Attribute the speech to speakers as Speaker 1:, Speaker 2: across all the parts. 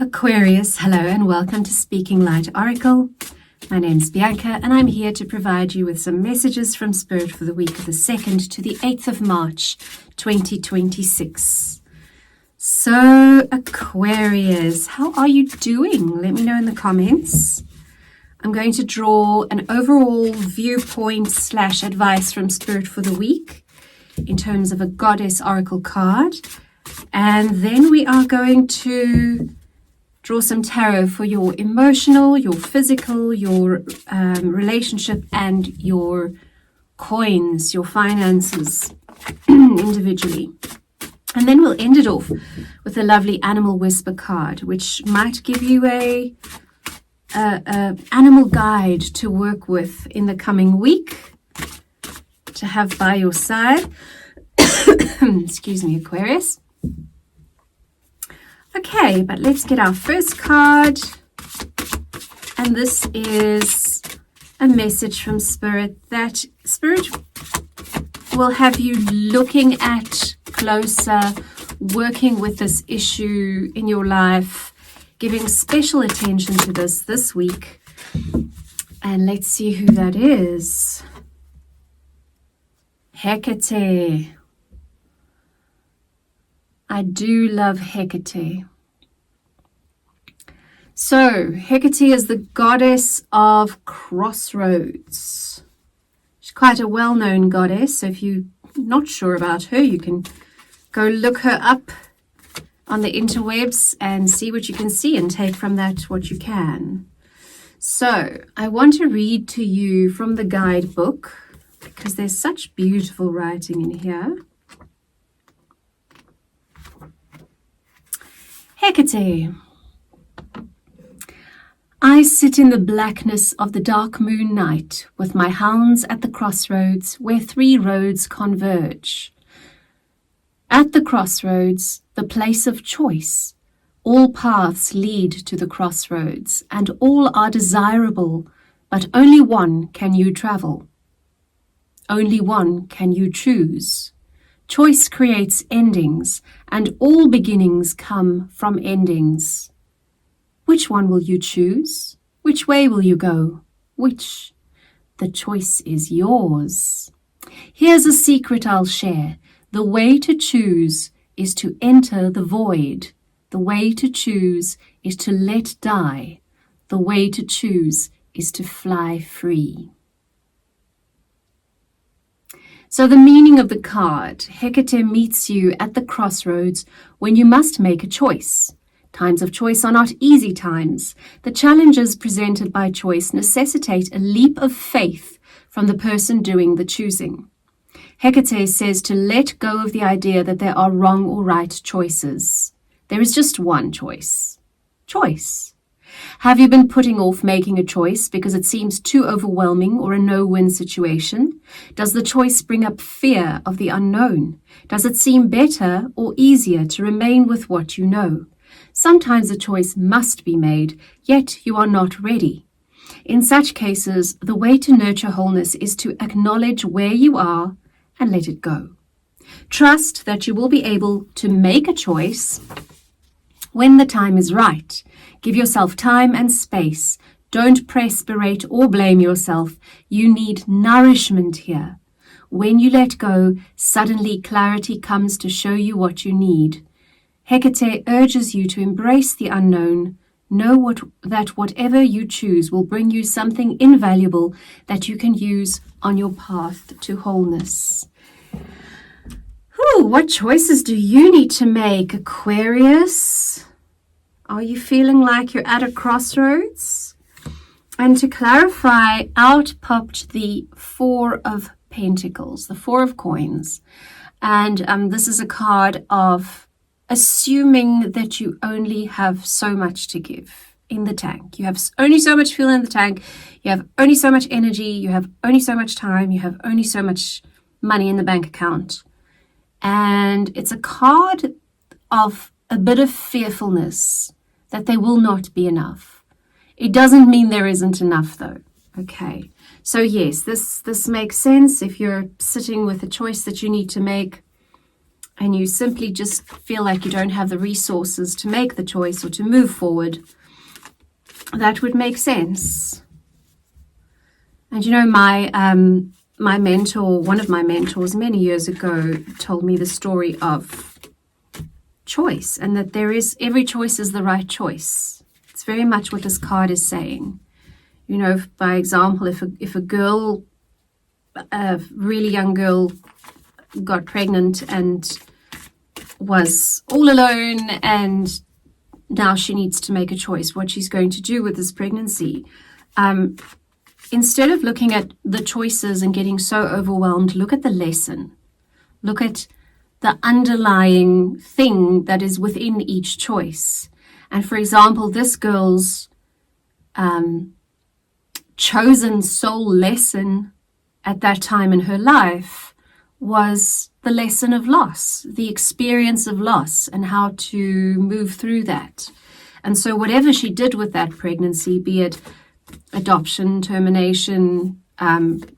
Speaker 1: Aquarius, hello and welcome to Speaking Light Oracle. My name's Bianca and I'm here to provide you with some messages from Spirit for the week of the 2nd to the 8th of March 2026. So Aquarius, how are you doing? Let me know in the comments. I'm going to draw an overall viewpoint / advice from Spirit for the week in terms of a Goddess Oracle card. And then we are going to draw some tarot for your emotional, your physical, your relationship, and your coins, your finances individually. And then we'll end it off with a lovely animal whisper card, which might give you a animal guide to work with in the coming week to have by your side. Excuse me, Aquarius. Okay, but let's get our first card. And this is a message from Spirit that Spirit will have you looking at closer, working with this issue in your life, giving special attention to this week. And let's see who that is. Hecate. I do love Hecate. So, Hecate is the goddess of crossroads. She's quite a well-known goddess, so if you're not sure about her, you can go look her up on the interwebs and see what you can see and take from that what you can. So, I want to read to you from the guidebook because there's such beautiful writing in here. Hecate. I sit in the blackness of the dark moon night with my hounds at the crossroads where 3 roads converge. At the crossroads, the place of choice, all paths lead to the crossroads and all are desirable, but only one can you travel. Only one can you choose. Choice creates endings, and all beginnings come from endings. Which one will you choose? Which way will you go? Which? The choice is yours. Here's a secret I'll share. The way to choose is to enter the void. The way to choose is to let die. The way to choose is to fly free. So the meaning of the card, Hecate meets you at the crossroads when you must make a choice. Times of choice are not easy times. The challenges presented by choice necessitate a leap of faith from the person doing the choosing. Hecate says to let go of the idea that there are wrong or right choices. There is just one choice. Choice. Have you been putting off making a choice because it seems too overwhelming or a no-win situation? Does the choice bring up fear of the unknown? Does it seem better or easier to remain with what you know? Sometimes a choice must be made, yet you are not ready. In such cases, the way to nurture wholeness is to acknowledge where you are and let it go. Trust that you will be able to make a choice when the time is right. Give yourself time and space. Don't perspirate or blame yourself. You need nourishment here. When you let go, suddenly clarity comes to show you what you need. Hecate urges you to embrace the unknown. Know that whatever you choose will bring you something invaluable that you can use on your path to wholeness. What choices do you need to make, Aquarius? Are you feeling like you're at a crossroads? And to clarify, out popped the 4 of Pentacles, the 4 of Coins. And this is a card of assuming that you only have so much to give in the tank. You have only so much fuel in the tank. You have only so much energy. You have only so much time. You have only so much money in the bank account. And it's a card of a bit of fearfulness that there will not be enough. It doesn't mean there isn't enough though. Okay. So yes, this makes sense if you're sitting with a choice that you need to make. and you simply just feel like you don't have the resources to make the choice or to move forward, that would make sense. And you know, my mentor, one of my mentors many years ago, told me the story of choice, and that every choice is the right choice. It's very much what this card is saying. You know, by example, if a girl, a really young girl, got pregnant and was all alone, and now she needs to make a choice what she's going to do with this pregnancy. Instead of looking at the choices and getting so overwhelmed, look at the lesson. Look at the underlying thing that is within each choice. And for example, this girl's chosen soul lesson at that time in her life was the lesson of loss, the experience of loss, and how to move through that. And so whatever she did with that pregnancy, be it adoption, termination,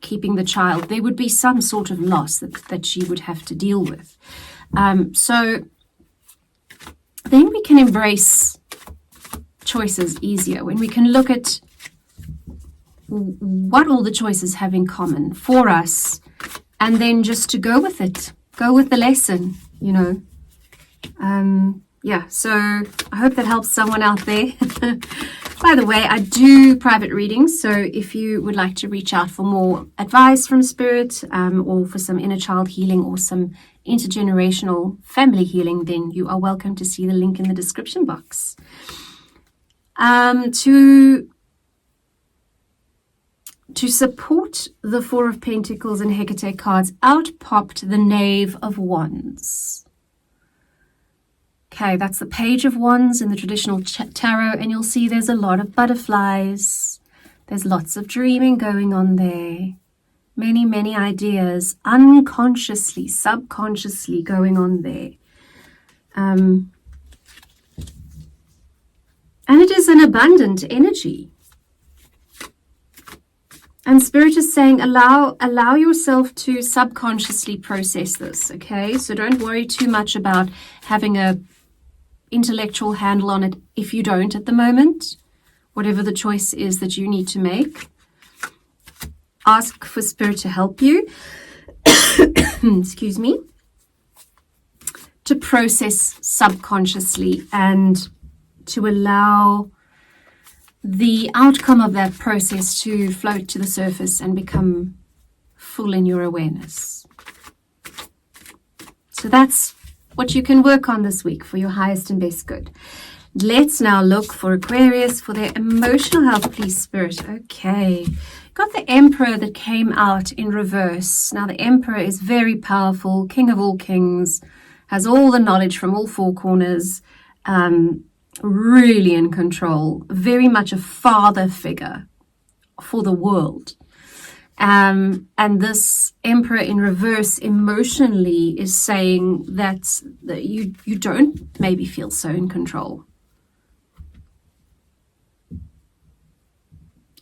Speaker 1: keeping the child, there would be some sort of loss that she would have to deal with. So then we can embrace choices easier when we can look at what all the choices have in common for us, and then just to go with it, go with the lesson, you know. Yeah, so I hope that helps someone out there. By the way, I do private readings, so if you would like to reach out for more advice from Spirit, or for some inner child healing or some intergenerational family healing, then you are welcome to see the link in the description box. To support the Four of Pentacles and Hecate cards, out popped the Knave of Wands. Okay, that's the Page of Wands in the traditional tarot, and you'll see there's a lot of butterflies. There's lots of dreaming going on there. Many, many ideas unconsciously, subconsciously going on there. And it is an abundant energy. And Spirit is saying, allow yourself to subconsciously process this, okay? So don't worry too much about having a intellectual handle on it if you don't at the moment, whatever the choice is that you need to make. Ask for Spirit to help you, excuse me, to process subconsciously and to allow the outcome of that process to float to the surface and become full in your awareness. So that's what you can work on this week for your highest and best good. Let's now look for Aquarius for their emotional health, please, Spirit. Okay, got the Emperor that came out in reverse. Now the Emperor is very powerful, king of all kings, has all the knowledge from all four corners, really in control, very much a father figure for the world. And this Emperor in reverse emotionally is saying that you don't maybe feel so in control.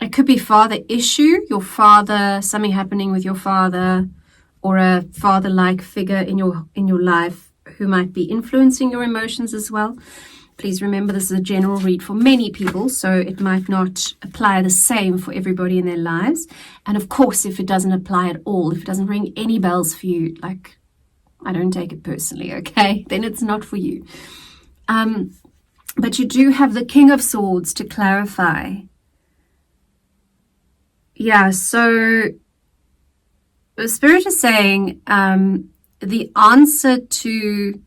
Speaker 1: It could be father issue, your father, something happening with your father, or a father-like figure in your life who might be influencing your emotions as well. Please remember, this is a general read for many people, so it might not apply the same for everybody in their lives. And of course, if it doesn't apply at all, if it doesn't ring any bells for you, like, I don't take it personally, okay? Then it's not for you. But you do have the King of Swords to clarify. Yeah, so the Spirit is saying the answer to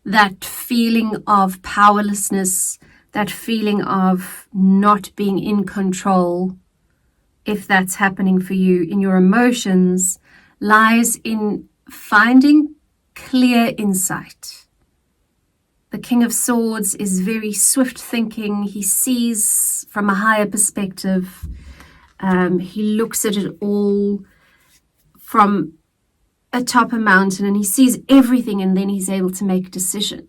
Speaker 1: that feeling of powerlessness, that feeling of not being in control, if that's happening for you in your emotions, lies in finding clear insight. The King of Swords is very swift thinking. He sees from a higher perspective. He looks at it all from atop a mountain, and he sees everything, and then he's able to make a decision.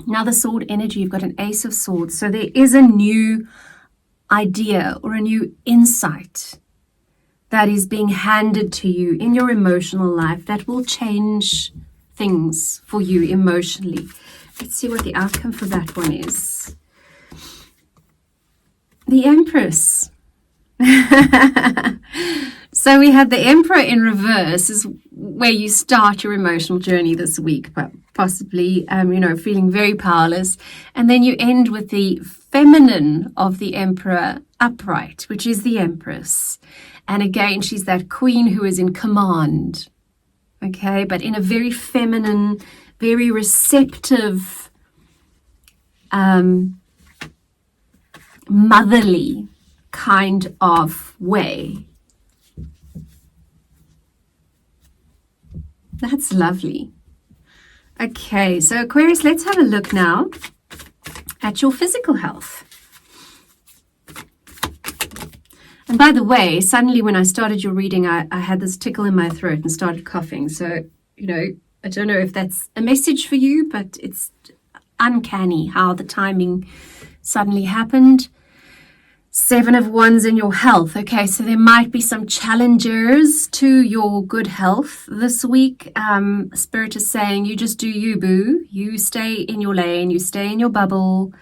Speaker 1: Now the sword energy, you've got an Ace of Swords. So there is a new idea or a new insight that is being handed to you in your emotional life that will change things for you emotionally. Let's see what the outcome for that one is. The Empress. So we had the Emperor in reverse, is where you start your emotional journey this week, but possibly, feeling very powerless. And then you end with the feminine of the Emperor upright, which is the Empress. And again, she's that queen who is in command. Okay, but in a very feminine, very receptive, motherly kind of way. That's lovely. Okay, so Aquarius, let's have a look now at your physical health. And by the way, suddenly when I started your reading, I had this tickle in my throat and started coughing. So, I don't know if that's a message for you, but it's uncanny how the timing suddenly happened. 7 of Wands in your health. Okay, so there might be some challenges to your good health this week. Spirit is saying you just do you, boo. You stay in your lane. You stay in your bubble.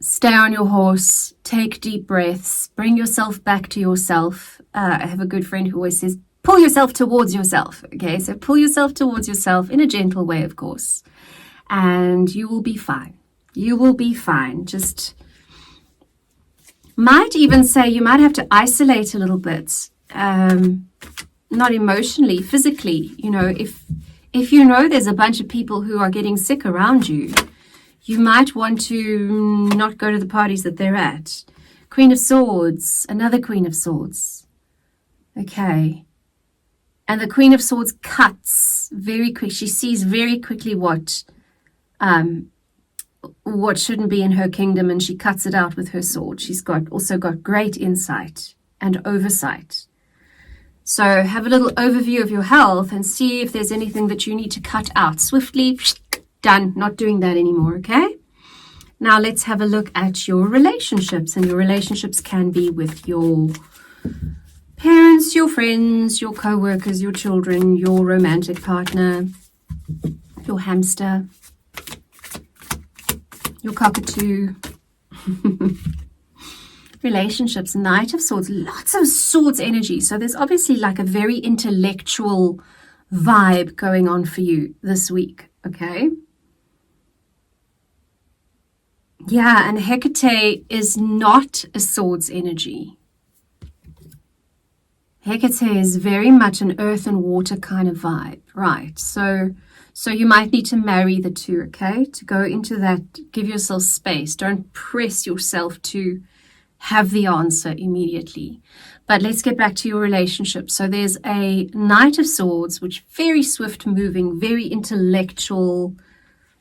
Speaker 1: Stay on your horse. Take deep breaths. Bring yourself back to yourself. I have a good friend who always says, pull yourself towards yourself. Okay, so pull yourself towards yourself in a gentle way, of course. And you will be fine. You will be fine. Just might even say you might have to isolate a little bit, not emotionally, physically. If you know there's a bunch of people who are getting sick around you, you might want to not go to the parties that they're at. Queen of Swords, another Queen of Swords. Okay. And the Queen of Swords cuts very quick. She sees very quickly what shouldn't be in her kingdom, and she cuts it out with her sword. She's also got great insight and oversight. So have a little overview of your health and see if there's anything that you need to cut out swiftly. Done. Not doing that anymore. Okay. Now let's have a look at your relationships, and your relationships can be with your parents, your friends, your co-workers, your children, your romantic partner, your hamster, your cockatoo. Relationships, Knight of Swords, lots of swords energy. So there's obviously like a very intellectual vibe going on for you this week. Okay. Yeah, and Hecate is not a swords energy. Hecate is very much an earth and water kind of vibe, right? So you might need to marry the two, okay? To go into that, give yourself space. Don't press yourself to have the answer immediately. But let's get back to your relationship. So there's a Knight of Swords, which very swift moving, very intellectual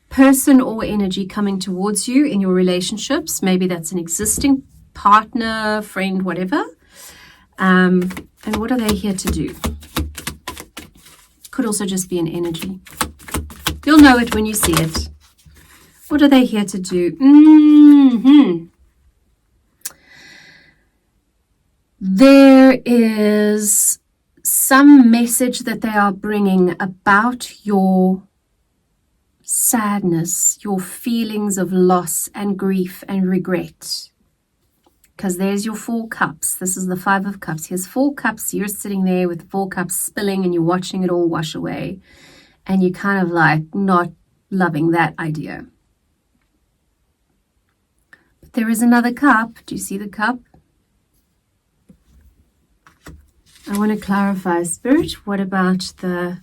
Speaker 1: person or energy coming towards you in your relationships. Maybe that's an existing partner, friend, whatever. And what are they here to do? Could also just be an energy. You'll know it when you see it. What are they here to do? There is some message that they are bringing about your sadness, your feelings of loss and grief and regret. Because there's your 4 cups. This is the 5 of cups. Here's 4 cups. You're sitting there with 4 cups spilling and you're watching it all wash away. And you're kind of like not loving that idea. But there is another cup. Do you see the cup? I want to clarify, Spirit. What about the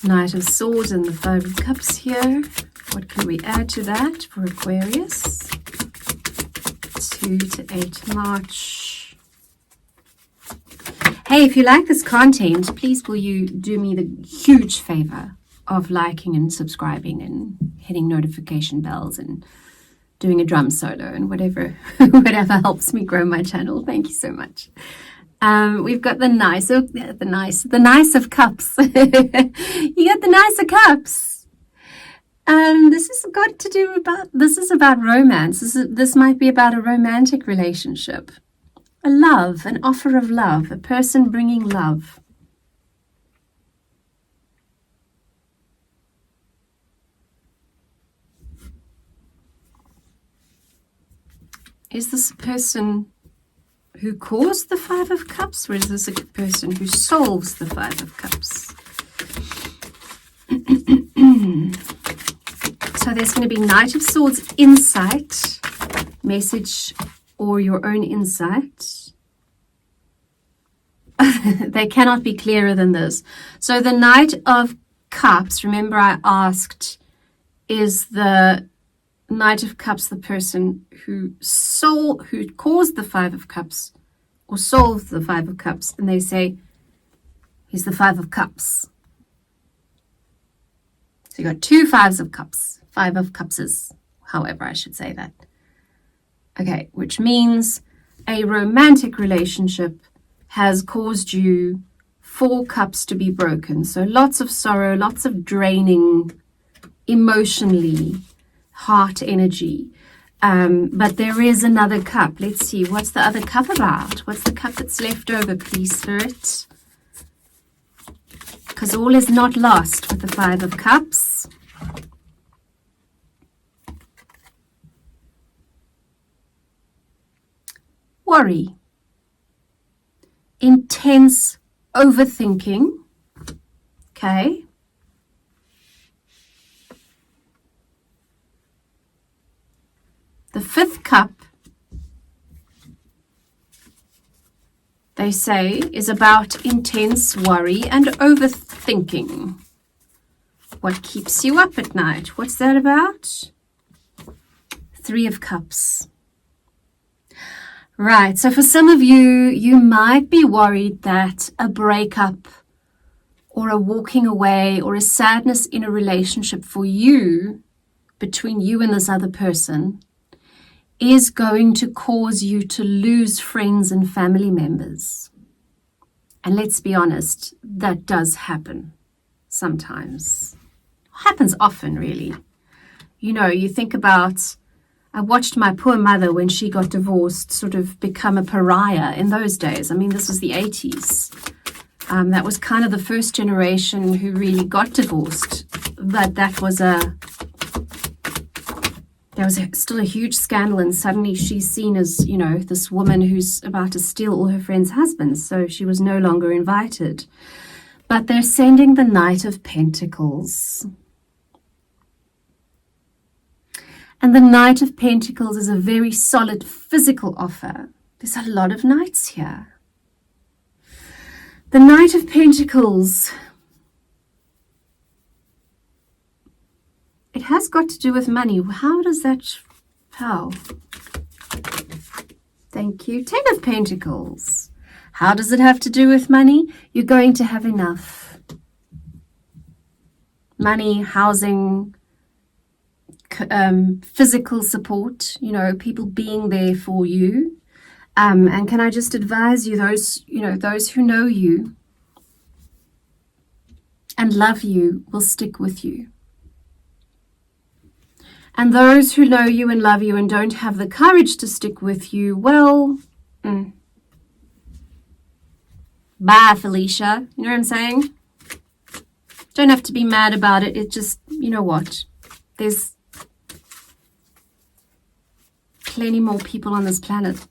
Speaker 1: Knight of Swords and the 5 of Cups here? What can we add to that for Aquarius? 2 to 8 March. Hey, if you like this content, please will you do me the huge favor of liking and subscribing and hitting notification bells and doing a drum solo and whatever helps me grow my channel. Thank you so much. We've got the nice of cups. You got the Nice of Cups. This is about romance. This might be about a romantic relationship, a love, an offer of love, a person bringing love. Is this a person who caused the Five of Cups, or is this a person who solves the Five of Cups? So there's going to be Knight of Swords insight, message, or your own insight. They cannot be clearer than this. So the Knight of Cups, remember I asked, is the Knight of Cups the person who caused the Five of Cups or solved the Five of Cups? And they say he's the Five of Cups. So you got two Fives of Cups, Five of Cupses, however I should say that. Okay, which means a romantic relationship has caused you 4 cups to be broken. So lots of sorrow, lots of draining emotionally, heart energy. But there is another cup. Let's see, what's the other cup about? What's the cup that's left over, please, Spirit? Because all is not lost with the Five of Cups. Worry. Intense overthinking. Okay. The 5th cup, they say, is about intense worry and overthinking. What keeps you up at night? What's that about? 3 of Cups. Right, so for some of you, you might be worried that a breakup or a walking away or a sadness in a relationship for you, between you and this other person, is going to cause you to lose friends and family members. And let's be honest, that does happen sometimes. Happens often, really. You know, you think about, I watched my poor mother when she got divorced sort of become a pariah in those days. I mean, this was the 80s. That was kind of the first generation who really got divorced. But there was still a huge scandal, and suddenly she's seen as, you know, this woman who's about to steal all her friends' husbands. So she was no longer invited. But they're sending the Knight of Pentacles. And the Knight of Pentacles is a very solid physical offer. There's a lot of knights here. The Knight of Pentacles, it has got to do with money. How does that, how? Thank you. 10 of Pentacles. How does it have to do with money? You're going to have enough. Money, housing, physical support, you know, people being there for you. And can I just advise you, those who know you and love you will stick with you. And those who know you and love you and don't have the courage to stick with you, well, bye, Felicia. You know what I'm saying? Don't have to be mad about it. It just, you know what? There's plenty more people on this planet.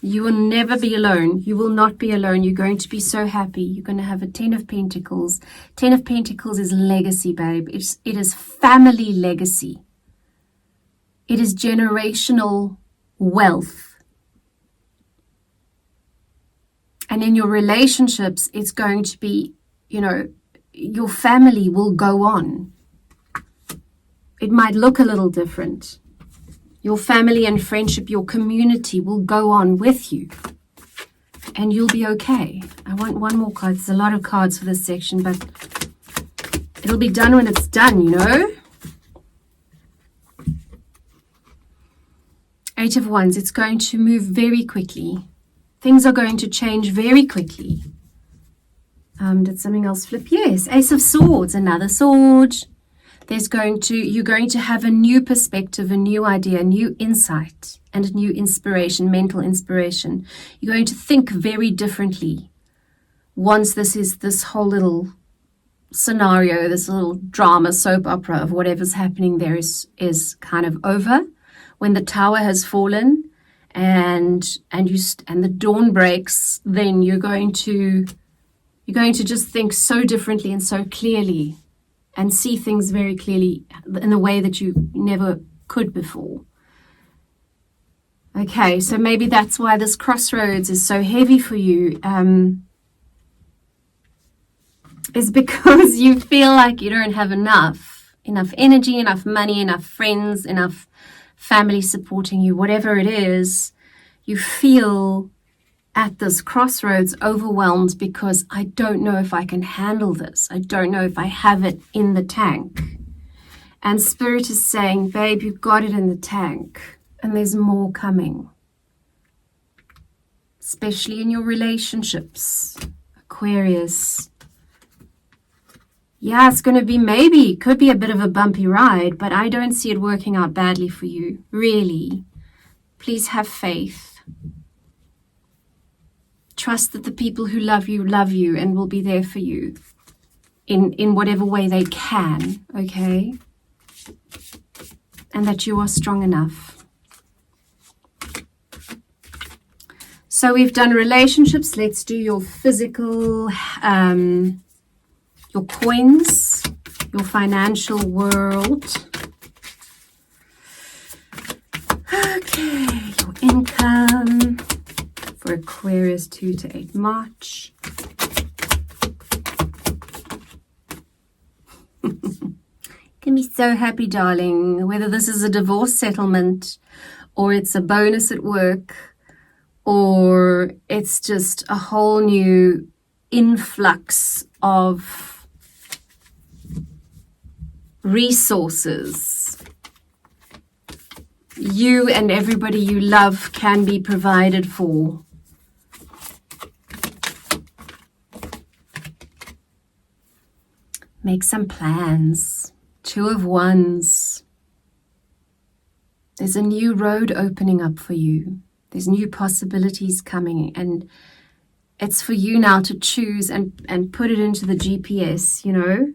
Speaker 1: You will never be alone. You will not be alone. You're going to be so happy. You're going to have a 10 of Pentacles. 10 of Pentacles is legacy, babe. It is family legacy. It is generational wealth. And in your relationships, it's going to be, you know, your family will go on. It might look a little different. Your family and friendship, your community will go on with you. And you'll be okay. I want one more card. There's a lot of cards for this section, but it'll be done when it's done, you know? 8 of Wands. It's going to move very quickly. Things are going to change very quickly. Did something else flip? Yes. Ace of Swords. Another sword. You're going to have a new perspective, a new idea, a new insight, and a new inspiration, mental inspiration. You're going to think very differently once this whole little scenario, this little drama, soap opera of whatever's happening there is kind of over. when the tower has fallen and the dawn breaks, then you're going to just think so differently and so clearly and see things very clearly in a way that you never could before. Okay, so maybe that's why this crossroads is so heavy for you, is because you feel like you don't have enough energy, enough money, enough friends, enough family supporting you, whatever it is. You feel at this crossroads overwhelmed because I don't know if I can handle this. I don't know if I have it in the tank. And Spirit is saying, babe, you've got it in the tank. And there's more coming, especially in your relationships, Aquarius. Yeah, it's going to be could be a bit of a bumpy ride, but I don't see it working out badly for you, really. Please have faith. Trust that the people who love you and will be there for you in whatever way they can, okay? And that you are strong enough. So we've done relationships. Let's do your physical, your coins, your financial world. Okay, your income for Aquarius 2 to 8 March. Can be so happy, darling, whether this is a divorce settlement or it's a bonus at work, or it's just a whole new influx of resources. You and everybody you love can be provided for. Make some plans. 2 of Wands. There's a new road opening up for you. There's new possibilities coming, and it's for you now to choose and put it into the GPS, you know.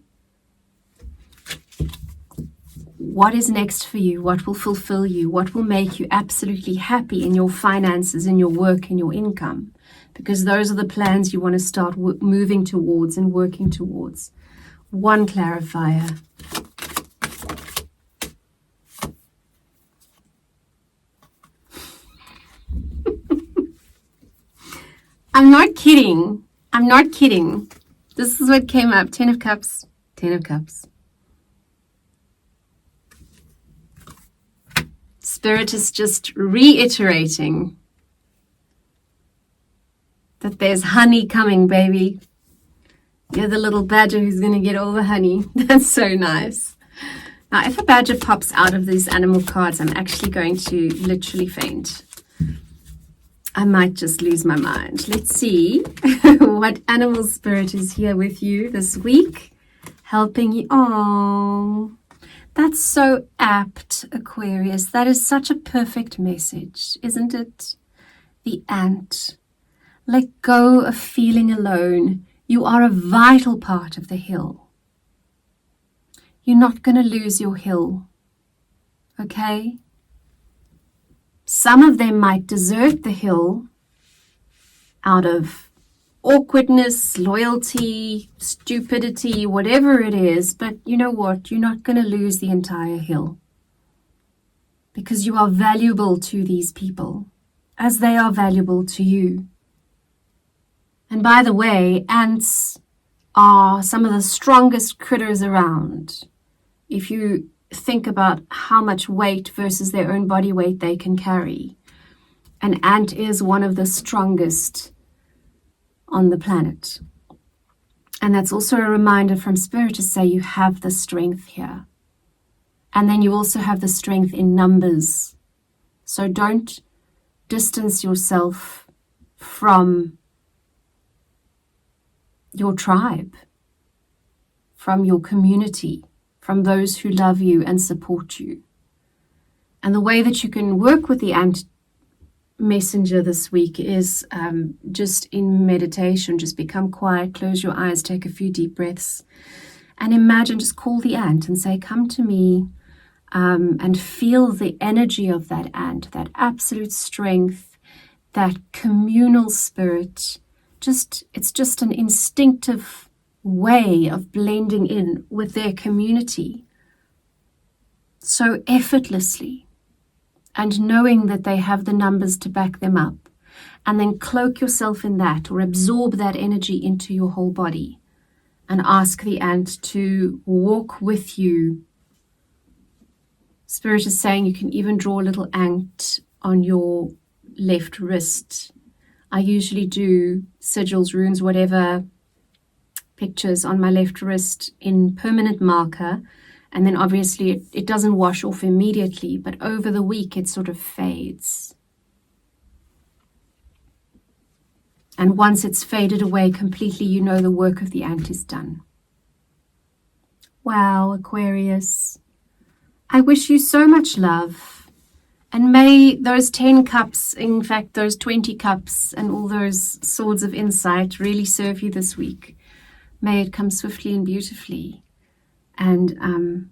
Speaker 1: What is next for you? What will fulfill you? What will make you absolutely happy in your finances, in your work, in your income? Because those are the plans you want to start moving towards and working towards. 1 clarifier. I'm not kidding. I'm not kidding. This is what came up. 10 of Cups. 10 of Cups. Spirit is just reiterating that there's honey coming, baby. You're the little badger who's going to get all the honey. That's so nice. Now, if a badger pops out of these animal cards, I'm actually going to literally faint. I might just lose my mind. Let's see what animal spirit is here with you this week, helping you. Oh, that's so apt, Aquarius. That is such a perfect message, isn't it? The ant. Let go of feeling alone. You are a vital part of the hill. You're not going to lose your hill, okay? Some of them might desert the hill out of awkwardness, loyalty, stupidity, whatever it is. But you know what? You're not going to lose the entire hill, because you are valuable to these people as they are valuable to you. And by the way, ants are some of the strongest critters around. If you think about how much weight versus their own body weight they can carry. An ant is one of the strongest on the planet. And that's also a reminder from Spirit to say you have the strength here. And then you also have the strength in numbers. So don't distance yourself from your tribe, from your community, from those who love you and support you. And the way that you can work with the ant messenger this week is just in meditation. Just become quiet, close your eyes, take a few deep breaths, and imagine, just call the ant and say, come to me. and feel the energy of that ant, that absolute strength, that communal spirit. It's just an instinctive way of blending in with their community so effortlessly, and knowing that they have the numbers to back them up. And then cloak yourself in that, or absorb that energy into your whole body, and ask the ant to walk with you. Spirit is saying you can even draw a little ant on your left wrist. I usually do sigils, runes, whatever, pictures on my left wrist in permanent marker. And then obviously it doesn't wash off immediately, but over the week it sort of fades. And once it's faded away completely, you know the work of the ant is done. Wow, Aquarius. I wish you so much love. And may those 10 cups, in fact, those 20 cups and all those swords of insight really serve you this week. May it come swiftly and beautifully. And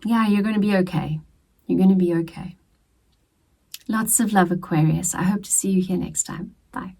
Speaker 1: yeah, you're going to be okay. You're going to be okay. Lots of love, Aquarius. I hope to see you here next time. Bye.